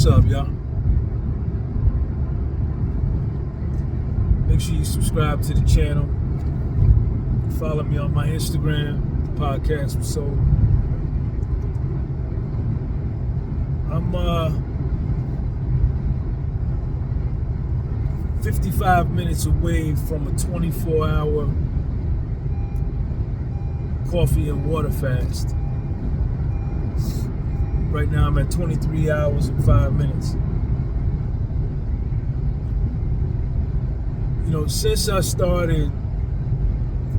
What's up, y'all? Make sure you subscribe to the channel. Follow me on my Instagram, podcast with Soul. I'm 55 minutes away from a 24-hour coffee and water fast. Right now I'm at 23 hours and 5 minutes. You know, since I started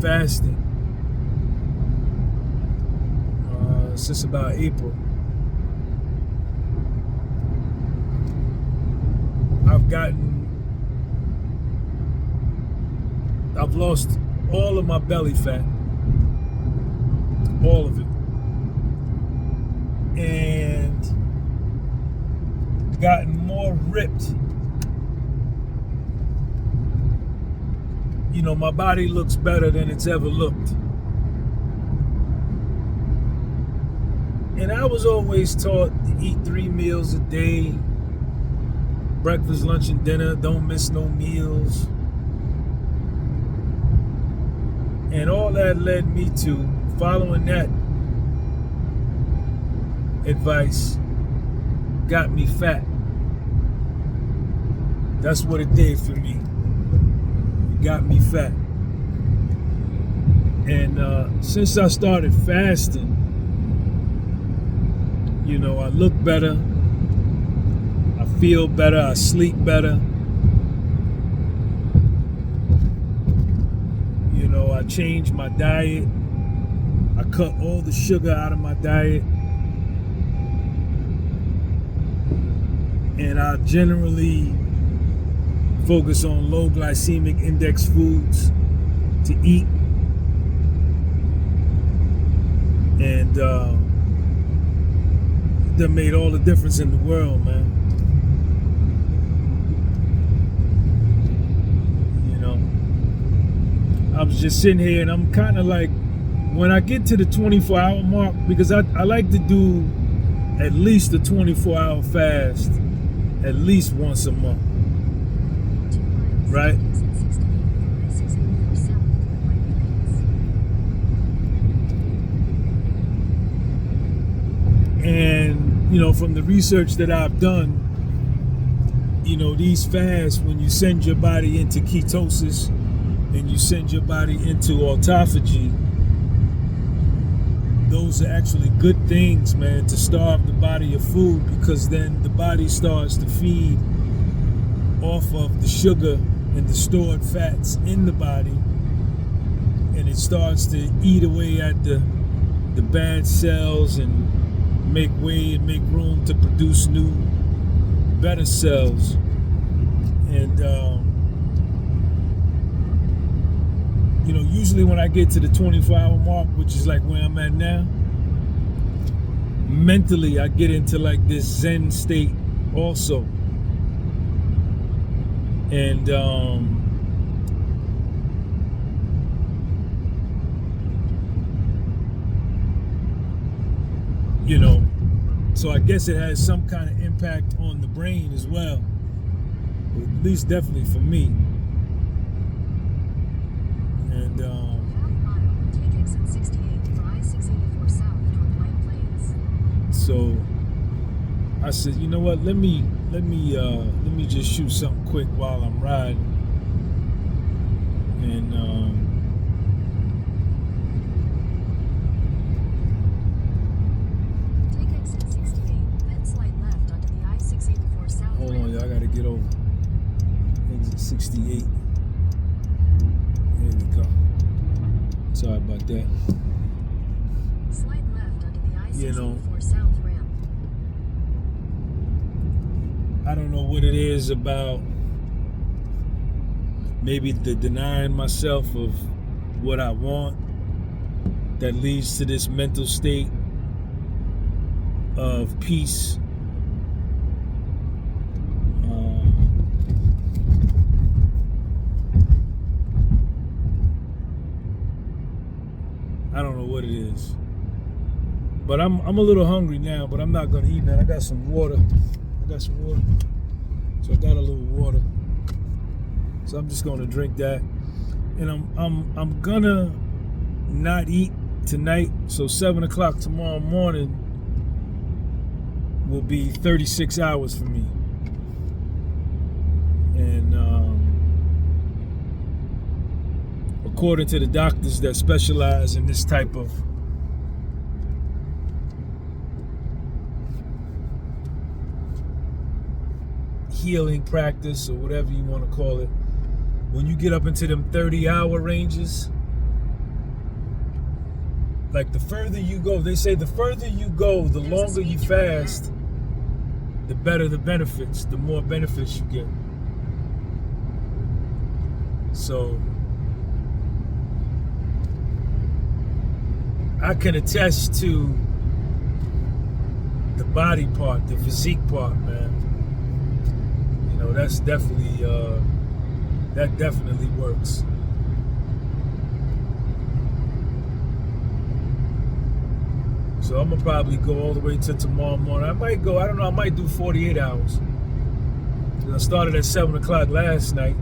fasting, since about April, I've lost all of my belly fat, all of it, and gotten more ripped. You know, my body looks better than it's ever looked. And I was always taught to eat 3 meals a day, breakfast, lunch, and dinner, don't miss no meals. And all that led me to following that advice, got me fat. That's what it did for me. It got me fat. And since I started fasting, you know, I look better, I feel better, I sleep better. You know, I changed my diet. I cut all the sugar out of my diet. And I generally focus on low glycemic index foods to eat. And that made all the difference in the world, man. You know, I was just sitting here and I'm kind of like, when I get to the 24-hour mark, because I like to do at least a 24-hour fast at least once a month, right? And, you know, from the research that I've done, you know, these fasts, when you send your body into ketosis and you send your body into autophagy, those are actually good things, man, to starve the body of food, because then the body starts to feed off of the sugar and the stored fats in the body, and it starts to eat away at the bad cells and make way and make room to produce new, better cells. And you know, usually when I get to the 24-hour mark, which is like where I'm at now, mentally I get into like this Zen state also. And you know, so I guess it has some kind of impact on the brain as well, at least definitely for me. And so I said, you know what? Let me just shoot something quick while I'm riding. And take exit 68, then slide left onto the I-684 South. Hold on, y'all. I gotta get over exit 68. There we go. Sorry about that. Slide left onto the I-684 You know, South ramp. I don't know what it is about maybe the denying myself of what I want that leads to this mental state of peace. I don't know what it is. But I'm a little hungry now, but I'm not gonna eat, man. I got some water. I got some water. So I got a little water. So I'm just gonna drink that. And I'm gonna not eat tonight. So 7 o'clock tomorrow morning will be 36 hours for me. And according to the doctors that specialize in this type of healing practice, or whatever you want to call it, when you get up into them 30-hour ranges, like the further you go, they say the further you go, the longer you fast, the better the benefits, the more benefits you get. So I can attest to the body part, the physique part, man. You know, that's definitely that definitely works. So I'm gonna probably go all the way to tomorrow morning. I might go, I don't know, I might do 48 hours. I started at 7 o'clock last night.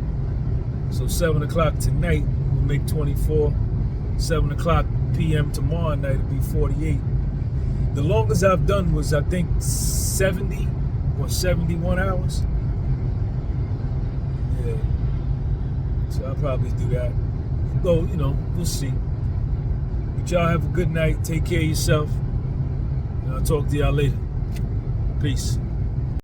So 7 o'clock tonight will make 24. 7 o'clock p.m. tomorrow night will be 48. The longest I've done was, I think, 70 or 71 hours. Yeah. So I'll probably do that. Though, you know, we'll see. But y'all have a good night. Take care of yourself. And I'll talk to y'all later. Peace.